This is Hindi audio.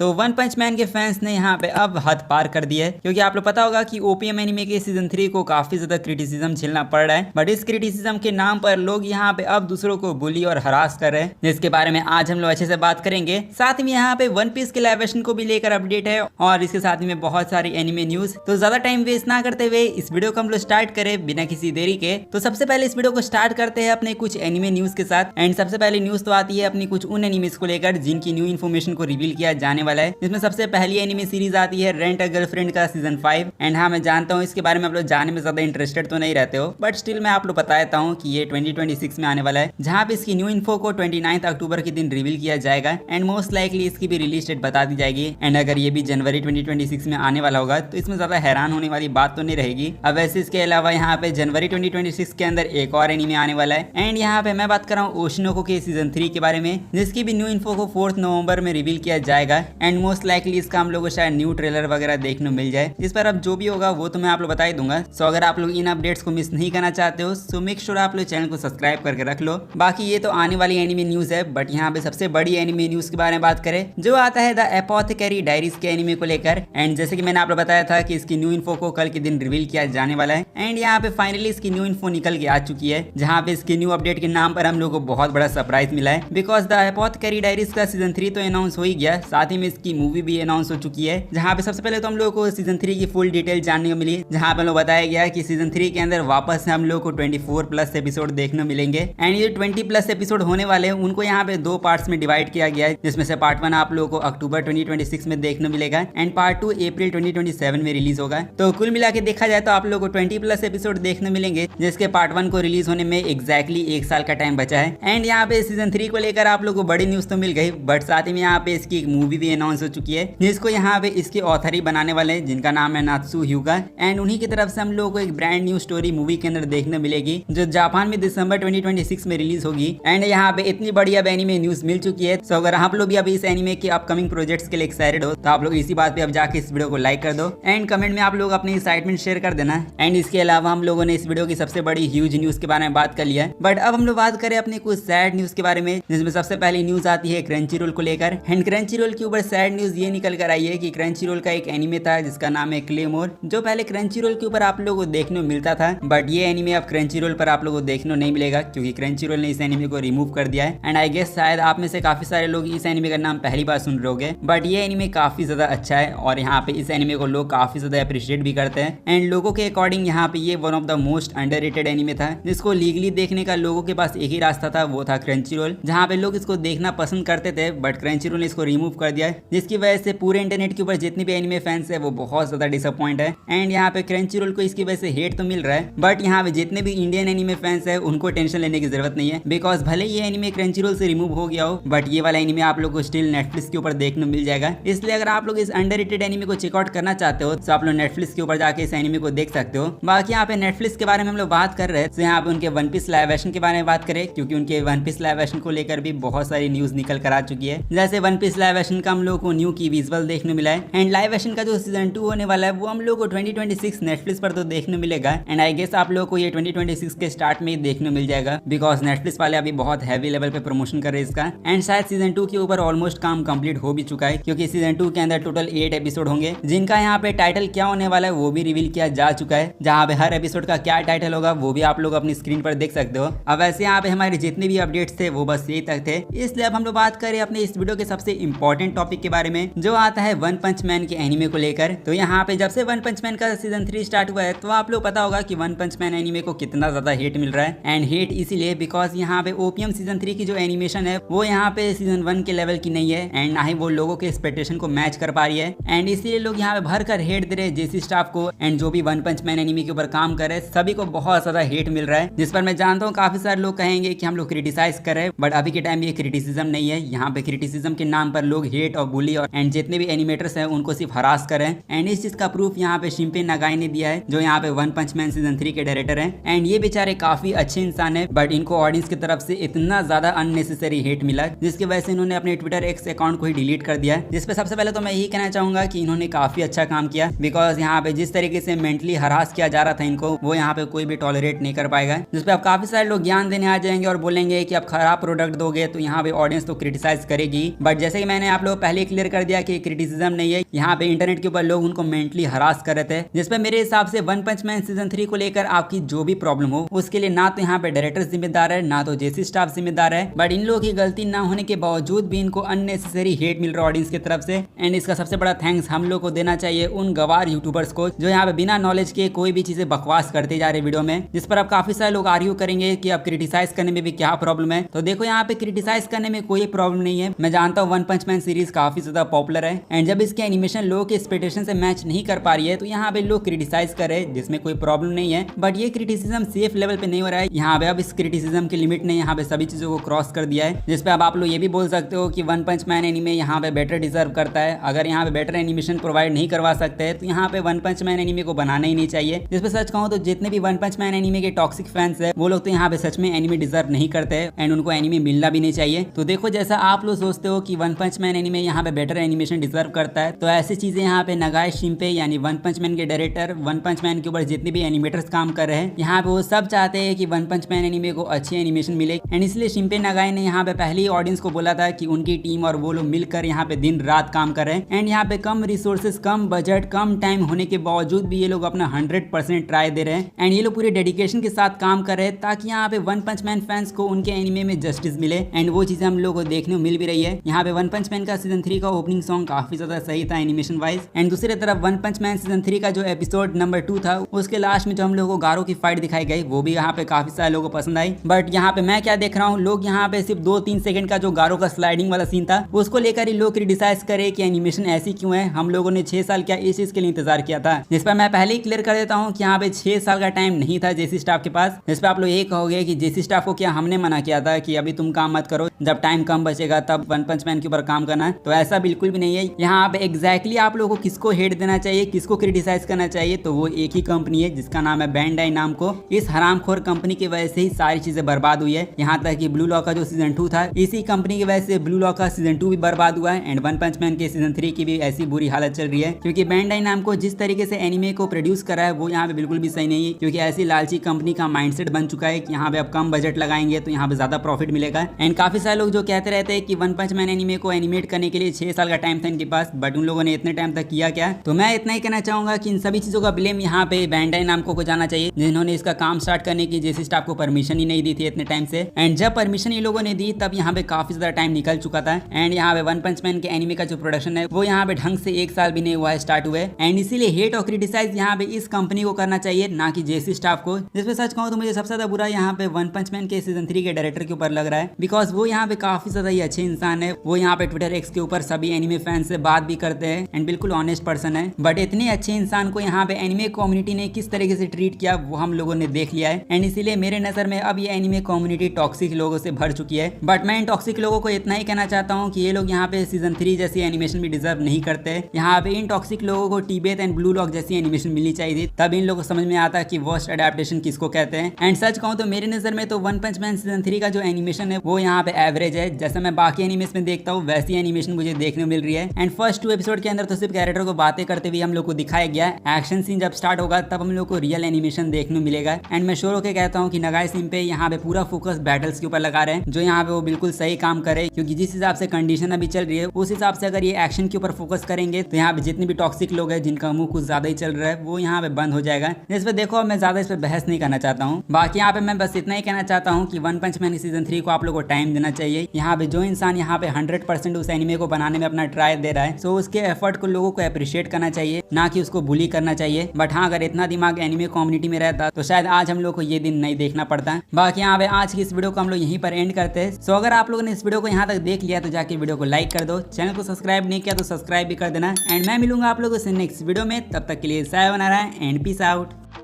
तो वन पंच मैन के फैंस ने यहाँ पे अब हद पार कर दी है, क्योंकि आप लोग पता होगा कि ओपीएम एनिमे के सीजन 3 को काफी ज्यादा क्रिटिसिज्म झेलना पड़ रहा है। बट इस क्रिटिसिज्म के नाम पर लोग यहाँ पे अब दूसरों को बुली और हरास कर रहे हैं, जिसके बारे में आज हम लोग अच्छे से बात करेंगे। साथ में यहाँ पे वन पीस के लाइव एक्शन को भी लेकर अपडेट है और इसके साथ में बहुत सारी एनिमे न्यूज। तो ज्यादा टाइम वेस्ट ना करते हुए इस वीडियो को हम लोग स्टार्ट करें बिना किसी देरी के। तो सबसे पहले इस वीडियो को स्टार्ट करते हैं अपने कुछ एनिमे न्यूज के साथ। एंड सबसे पहले न्यूज तो आती है अपनी कुछ उन एनिमेज को लेकर जिनकी न्यू इन्फॉर्मेशन को रिवील किया जाने वाला है, जिसमें सबसे पहली एनिमे सीरीज आती है रेंट अ गर्लफ्रेंड का सीजन 5। एंड हाँ, मैं जानता हूँ इसके बारे में आप लोग जानने में ज्यादा इंटरेस्टेड तो नहीं रहते हो, बट स्टिल मैं आप लोग बता देता हूँ कि ये 2026 में आने वाला है, जहाँ पे इसकी न्यू इन्फो को 29 अक्टूबर के दिन रिवील किया जाएगा। एंड मोस्ट लाइकली इसकी भी रिलीज डेट बता दी जाएगी। एंड अगर ये भी जनवरी 2026 में आने वाला होगा तो इसमें ज्यादा हैरान होने वाली बात तो नहीं रहेगी। अब वैसे इसके अलावा यहाँ पे जनवरी 2026 के अंदर एक और एनिमे आने वाला है। एंड यहाँ पे मैं बात कर रहा हूँ ओशिनोको के सीजन 3 के बारे में, जिसकी भी न्यू इन्फो को 4 नवंबर में रिवील किया जाएगा। एंड मोस्ट लाइकली इसका हम लोग को शायद न्यू ट्रेलर वगैरह देखने मिल जाए। इस पर अब जो भी होगा वो तो मैं आप लोग बता ही दूंगा। सो अगर आप लोग इन अपडेट्स को मिस नहीं करना चाहते हो सो मेक श्योर आप लोग चैनल को सब्सक्राइब करके रख लो। बाकी ये तो आने वाली एनिमे न्यूज है, बट यहाँ पे सबसे बड़ी एनिमे न्यूज के बारे में बात करें जो आता है द एपोथेकेरी डायरीज के एनिमे को लेकर। एंड जैसे कि मैंने आप लोग बताया था कि इसकी न्यू इन्फो को कल के दिन रिवील किया जाने वाला है। एंड यहाँ पे फाइनली इसकी न्यू इन्फो निकल के आ चुकी है, जहाँ पे इसकी न्यू अपडेट के नाम पर हम लोग को बहुत बड़ा सरप्राइज मिला है। बिकॉज द एपोथेकेरी डायरीज का सीजन 3 तो अनाउंस हो ही गया, साथ ही में इसकी मूवी भी अनाउंस हो चुकी है, जहाँ पे सबसे पहले तो हम लोग को सीजन 3 की फुल डिटेल जानने को मिली, जहाँ पे बताया गया कि सीजन 3 के अंदर वापस से हम लोग को 24+ एपिसोड देखने मिलेंगे। एंड ये 20+ एपिसोड होने वाले हैं उनको यहाँ पे 2 पार्ट्स में डिवाइड किया गया है, जिसमें से पार्ट 1 आप लोगों को अक्टूबर 2026 में देखने मिलेगा एंड पार्ट 2 अप्रैल 2027 में रिलीज होगा। तो कुल मिला के देखा जाए तो आप लोगों को 20+ एपिसोड देखने मिलेंगे, जिसके पार्ट 1 को रिलीज होने में एग्जैक्टली 1 साल का टाइम बचा है। एंड यहाँ पे सीजन 3 को लेकर आप लोगों को बड़ी न्यूज तो मिल गई, बट साथ ही में यहाँ पे इसकी एक मूवी भी अनाउंस हो चुकी है, जिसको यहाँ पे इसके ऑथर ही बनाने वाले हैं, जिनका नाम है नात्सु hyuga। एंड उन्हीं की तरफ से हम लोगों को एक ब्रांड न्यू स्टोरी मूवी के अंदर देखने मिलेगी, जो जापान में दिसंबर 2026 में रिलीज होगी। एंड यहाँ पे इतनी बड़ी अब एनिमे न्यूज मिल चुकी है। सो अगर आप लोग भी अभी इस एनिमे के अपकमिंग प्रोजेक्ट्स के लिए एक्साइटेड हो तो आप लोग इसी बात पे अब जाके इस वीडियो को लाइक कर दो एंड कमेंट में आप लोग अपनी एक्साइटमेंट शेयर कर देना। एंड इसके अलावा हम लोगों ने इस वीडियो की सबसे बड़ी ह्यूज न्यूज के बारे में बात कर लिया है, बट अब हम लोग बात करें अपने कुछ सैड न्यूज के बारे में, जिसमें सबसे पहली न्यूज आती है क्रंचीरोल को लेकर। एंड क्रंचीरोल के ऊपर सैड न्यूज ये निकल कर आई है कि क्रंचीरोल का एक एनिमे था जिसका नाम है क्लेमोर, जो पहले क्रंचीरोल के ऊपर आप लोगों को देखने को मिलता था, बट ये एनिमे अब क्रंचीरोल पर आप लोगों को देखने नहीं मिलेगा, क्योंकि क्रंचीरोल ने इस एनिमे को रिमूव कर दिया है। एंड आई गेस शायद आप में से काफी सारे लोग इस एनिमे का नाम पहली बार सुन रहे होंगे, बट ये एनिमे काफी ज्यादा अच्छा है और यहाँ पे इस एनिमे को लोग काफी ज्यादा अप्रिशिएट भी करते हैं। एंड लोगों के अकॉर्डिंग यहाँ पे ये one of the most underrated anime था, जिसको लीगली देखने का लोगों के पास एक ही रास्ता था, वो था क्रंचीरोल, जहाँ पे लोग इसको देखना पसंद करते थे, बट क्रंचीरोल ने इसको रिमूव कर दिया, जिसकी वजह से पूरे इंटरनेट के ऊपर जितने भी एनिमे फैंस है वो बहुत ज्यादा डिसअपॉइंट है। एंड यहाँ पे क्रंचीरोल को इसकी वजह से हेट तो मिल रहा है, बट यहाँ पे जितने भी इंडियन एनिमे फैंस है उनको टेंशन लेने की जरूरत नहीं है, बिकॉज भले ये एनिमे क्रंचीरोल से रिमूव हो गया हो, बट ये वाला एनिमे आप लोग को स्टिल नेटफ्लिक्स के ऊपर देखने मिल जाएगा। इसलिए अगर आप लोग इस अंडररेटेड एनिमे को चेकआउट करना चाहते हो तो आप लोग नेटफ्लिक्स के ऊपर जाके इस एनिमे को देख सकते हो। बाकी यहाँ पे नेटफ्लिक्स के बारे में हम लोग बात कर रहे हैं, तो यहाँ पे उनके वन पीस लाइव एक्शन के बारे में बात करें, क्योंकि उनके वन पीस लाइव एक्शन को लेकर भी बहुत सारी न्यूज निकल कर आ चुकी है। जैसे वन पीस लाइव एक्शन का हम लोग को न्यू की विजुअल देखने मिला है। एंड लाइव एक्शन का जो सीजन 2 होने वाला है वो हम लोग को 2026 नेटफ्लिक्स पर तो देखने मिलेगा। एंड आई गेस आप लोग को ये 2026 के स्टार्ट में ही देखने मिल जाएगा, बिकॉज नेटफ्लिक्स वाले अभी बहुत हैवी लेवल पे प्रमोशन कर रहे हैं इसका। एंड शायद सीजन 2 के ऊपर ऑलमोस्ट काम कंप्लीट हो भी चुका है, क्योंकि सीजन 2 के अंदर टोटल 8 एपिसोड होंगे, जिनका यहाँ पे टाइटल क्या होने वाला है वो भी रिवील किया जा चुका है, जहाँ पे हर एपिसोड का क्या टाइटल होगा वो भी आप लोग अपनी स्क्रीन पर देख सकते हो। अब वैसे यहाँ पे हमारे जितने भी अपडेट्स थे वो बस यही तक थे। इसलिए अब हम लोग बात करें अपने इस वीडियो के सबसे इंपॉर्टेंट टॉपिक के बारे में, जो आता है वन पंच मैन के एनिमे को लेकर। तो यहाँ पे जब से वन पंच मैन का सीजन 3 स्टार्ट हुआ है तो आप लोग पता होगा कि वन पंच मैन एनिमे को कितना ज्यादा हेट मिल रहा है। एंड हेट इसीलिए बिकॉज यहाँ पे ओपीएम सीजन 3 की जो एनिमेशन है वो यहाँ पे सीजन 1 के लेवल की नहीं है, एंड ना ही वो लोगों के एक्सपेक्टेशन को मैच कर पा रही है। एंड इसीलिए लोग यहाँ पे भर कर हेट दे रहे जेसी स्टाफ को, एंड जो भी वन पंच मैन एनिमे के ऊपर काम कर रहे हैं सभी को बहुत ज्यादा हेट मिल रहा है, जिस पर मैं जानता हूँ काफी सारे लोग कहेंगे कि हम लोग क्रिटिसाइज कर रहे हैं, बट अभी के टाइम ये क्रिटिसिज्म नहीं है। यहाँ पे क्रिटिसिज्म के नाम पर लोग हेट और बुली और एंड जितने भी एनिमेटर्स हैं उनको सिर्फ हरास कर रहे हैं। एंड इस चीज का प्रूफ यहाँ पे शिंपे नागाई ने दिया है, जो यहाँ पे वन पंच मैन सीजन 3 के डायरेक्टर हैं। एंड ये बेचारे काफी अच्छे इंसान है, बट इनको ऑडियंस की तरफ से इतना ज्यादा अननेसेसरी हेट मिला, जिसकी वजह से इन्होंने अपने ट्विटर एक्स अकाउंट को ही डिलीट कर दिया। जिसपे सबसे पहले तो मैं यही कहना चाहूंगा कि इन्होंने काफी अच्छा काम किया, बिकॉज यहाँ पे जिस तरीके से मेंटली हरास किया जा रहा था इनको, वो यहाँ पे कोई भी टॉलरेट नहीं कर पाएगा। जिसपे अब काफी सारे लोग ज्ञान देने आ जाएंगे और बोलेंगे कि आप खराब प्रोडक्ट दोगे तो यहाँ पे ऑडियंस तो क्रिटिसाइज करेगी। बट जैसे कि मैंने आप लोग पहले क्लियर कर दिया कि क्रिटिसिज्म नहीं है, यहाँ पे इंटरनेट के ऊपर लोग उनको मेंटली हरास कर रहे थे, जिसपे मेरे हिसाब से वन पंच मैन सीजन 3 को लेकर आपकी जो भी प्रॉब्लम हो उसके लिए ना तो यहाँ पे डायरेक्टर जिम्मेदार है, ना तो जेसी स्टाफ जिम्मेदार है, बट इन लोगों की गलती ना होने के बावजूद भी इनको अननेसेसरी हेट मिल रहा है ऑडियंस की तरफ से। एंड इसका सबसे बड़ा थैंक्स हम लोग को देना चाहिए उन गवार यूट्यूबर्स को जो यहाँ पे बिना नॉलेज के कोई भी चीजें बकवास करते जा रहे वीडियो में, जिस पर अब काफी सारे लोग आर्ग्यू करेंगे कि अब क्रिटिसाइज करने में भी क्या प्रॉब्लम है। तो देखो यहाँ पे क्रिटिसाइज करने में कोई प्रॉब्लम नहीं है। मैं जानता हूँ वन पंच मैन सीरीज काफी ज्यादा पॉपुलर है एंड जब इसके एनिमेशन लोगों के एक्सपेक्टेशन से मैच नहीं कर पा रही है तो यहाँ पे लोग क्रिटिसाइज कर रहे हैं, जिसमें कोई प्रॉब्लम नहीं है, बट ये क्रिटिसिज्म सेफ लेवल पे नहीं हो रहा है। यहाँ पे अब इस क्रिटिसिज्म की लिमिट ने यहाँ पे सभी चीजों को क्रॉस कर दिया है, जिसपे अब आप लोग ये भी बोल सकते हो कि वन पंच मैन एनीमे यहाँ पे बेटर डिजर्व करता है। अगर यहाँ पे बेटर एनिमेशन प्रोवाइड नहीं करवा सकते हैं तो यहाँ पे वन पंच मैन एनीमे को बनाना ही नहीं चाहिए। जिसपे सच कहूँ तो जितने भी वन पंच मैन एनीमे के टॉक्सिक फैंस है वो लोग तो यहाँ पे सच में एनीमे डिजर्व नहीं करते हैं एंड उनको एनीमे मिलना भी नहीं चाहिए। तो देखो जैसा आप लोग सोचते हो कि वन पंच मैन एनीमे यहाँ पे बेटर एनिमेशन डिजर्व करता है, तो ऐसी चीजें यहाँ पे नगाई शिंपे यानी वन पंच मैन के डायरेक्टर, वन पंच मैन के ऊपर जितने भी एनिमेटर्स काम कर रहे हैं यहाँ पे वो सब चाहते हैं कि वन पंच मैन एनीमे को अच्छी एनिमेशन मिले। एंड इसलिए शिंपे नगाई ने यहाँ पे पहले ही ऑडियंस को बोला था कि उनकी टीम और वो लोग मिलकर यहाँ पे दिन रात काम कर रहे हैं एंड यहाँ पे कम रिसोर्सेज, कम बजट, कम टाइम होने के बावजूद भी ये लोग अपना 100% ट्राई दे रहे हैं एंड ये लोग पूरे डेडिकेशन के साथ काम कर रहे हैं ताकि यहाँ पे वन पंच मैन फैंस को उनके एनिमे में जस्टिस मिले एंड वो चीजें हम लोग को देखने को मिल भी रही है। यहाँ पे वन पंच मैन का सीजन 3 का ओपनिंग सॉन्ग काफी ज्यादा सही था एनिमेशन वाइज एंड दूसरी तरफ वन पंच मैन सीजन 3 का जो एपिसोड नंबर 2 था उसके लास्ट में जो हम लोगों को गारो की फाइट दिखाई गई वो भी यहाँ पे काफी सारे लोगों को पसंद आई। बट यहाँ पे मैं क्या देख रहा हूँ, लोग यहाँ पे सिर्फ 2-3 सेकंड का जो गारो का स्लाइडिंग वाला सीन था उसको लेकर ही लोग क्रिटिसाइज करे कि एनिमेशन ऐसी क्यों है, हम लोगों ने 6 साल क्या इस चीज के लिए इंतजार किया था। जिस पर मैं पहले ही क्लियर कर देता हूँ कि यहाँ पे 6 साल का टाइम नहीं था जेसी स्टाफ के पास। जिस पे आप लोग ये कहोगे कि जेसी स्टाफ को क्या हमने मना किया था कि अभी तुम काम मत करो, जब टाइम कम बचेगा तब वन पंच मैन के ऊपर काम करना है, तो ऐसा बिल्कुल भी नहीं है। यहाँ पे एग्जैक्टली आप लोगों को किसको हेट देना चाहिए, किसको क्रिटिसाइज करना चाहिए, तो वो एक ही कंपनी है जिसका नाम है बैंडाई नाम को। इस हरामखोर कंपनी की वजह से ही सारी चीजें बर्बाद हुई है। यहाँ तक कि ब्लू लॉक का जो सीजन 2 था इसी कंपनी की वजह से ब्लू लॉक का सीजन 2 भी बर्बाद हुआ है एंड वन पंच मैन के सीजन 3 की भी ऐसी बुरी हालत चल रही है, क्योंकि बैंडाई नाम को जिस तरीके से एनिमे को प्रोड्यूस करा है वो यहाँ पे बिल्कुल भी सही नहीं है, क्योंकि ऐसी लालची कंपनी का माइंडसेट बन चुका है कि यहाँ पे अब कम बजट लगाएंगे तो यहाँ पे ज्यादा प्रॉफिट मिलेगा। एंड काफी सारे लोग जो कहते रहते हैं कि वन पंच मैन एनिमे को एनिमेट करने के लिए 6 साल का टाइम था इनके पास, बट उन लोगों ने इतने टाइम तक किया क्या। तो मैं इतना ही कहना चाहूंगा कि इन सभी चीजों का ब्लेम यहाँ पे बैंडाई नाम को जाना चाहिए, जिन्होंने इसका काम स्टार्ट करने की जेसी स्टाफ को परमिशन ही नहीं दी थी इतने टाइम से। एंड जब परमिशन ये लोगों ने दी तब यहाँ पे काफी ज्यादा टाइम निकल चुका था एंड यहाँ पे वन पंच मैन के एनिमे का जो प्रोडक्शन है वो यहाँ पे ढंग से 1 साल भी नहीं हुआ है स्टार्ट हुए। एंड इसीलिए हेट और क्रिटिसाइज यहाँ पे इस कंपनी को करना चाहिए, ना कि जेसी स्टाफ को। जिसपे सच कहूँ तो मुझे सबसे ज्यादा बुरा यहाँ पे वन पंच मैन के सीजन 3 के डायरेक्टर के ऊपर लग रहा है, बिकॉज वो यहाँ पे काफी ज्यादा ही अच्छे इंसान है। वो यहाँ पे ट्विटर एक्स के ऊपर सभी एनिमे फैंस से बात भी करते हैं एंड बिल्कुल ऑनेस्ट पर्सन है, बट इतने अच्छे इंसान को यहाँ पे एनिमे कम्युनिटी ने किस तरीके से ट्रीट किया वो हम लोगों ने देख लिया है। एंड इसीलिए मेरे नजर में अब ये एनिमे कम्युनिटी टॉक्सिक लोगों से भर चुकी है। बट मैं इन टॉक्सिक लोगों को इतना ही कहना चाहता हूँ कि ये लोग यहाँ पे सीजन 3 जैसी एनिमेशन भी डिजर्व नहीं करते। यहाँ पे इन टॉक्सिक लोगों को टीबेट एंड ब्लू लॉक जैसी एनिमेशन मिलनी चाहिए थी, तब इन लोगों को समझ में आता कि वर्स्ट एडेप्टेशन किसको कहते हैं। एंड सच कहूँ तो मेरे नजर में तो वन पंच मैन सीजन 3 का जो एनिमेशन है वो यहाँ पे एवरेज है। जैसा मैं बाकी एनिमेशन में देखता हूँ वैसी एनिमेशन मुझे देखने को मिल रही है। एंड फर्स्ट 2 एपिसोड के अंदर तो सिर्फ कैरेक्टर को बातें करते हुए हम लोग को दिखाया गया। एक्शन सीन जब स्टार्ट होगा तब हम लोग को रियल एनिमेशन देखने को मिलेगा। एंड मैं श्योर होकर कहता हूँ कि नगाई सिम पे यहाँ पे पूरा फोकस बैटल्स के ऊपर लगा रहे हैं, जो यहाँ पे वो बिल्कुल सही काम करे, क्योंकि जिस हिसाब से कंडीशन अभी चल रही है उस हिसाब से अगर ये एक्शन के ऊपर फोकस करेंगे तो यहाँ पे जितने भी टॉक्सिक लोग हैं जिनका मुंह कुछ ज्यादा ही चल रहा है वो यहाँ पे बंद हो जाएगा। इस पे देखो मैं ज्यादा इस पे बहस नहीं करना चाहता हूँ। बाकी यहाँ पे मैं बस इतना ही कहना चाहता हूँ कि वन पंच मैन सीजन 3 को आप लोगों को टाइम देना चाहिए। यहाँ पे जो इंसान यहाँ पे 100% उस एनिमे को बनाने में अपना ट्राई दे रहा है, सो उसके एफर्ट को लोगों को अप्रिशिएट करना चाहिए, ना कि उसको बुली करना चाहिए। बट हाँ, अगर इतना दिमाग एनिमे कम्युनिटी में रहता तो शायद आज हम लोग को ये दिन नहीं देखना पड़ता। बाकी यहाँ पे आज की इस वीडियो को हम लोग यहीं पर एंड करते हैं। सो अगर आप लोगों ने इस वीडियो को यहाँ तक देख लिया तो जाके वीडियो को लाइक कर दो, चैनल को सब्सक्राइब नहीं किया तो सब्सक्राइब भी कर देना। एंड मैं मिलूंगा आप लोगों से नेक्स्ट वीडियो में, तब तक के लिए सायोनारा एंड पीस आउट।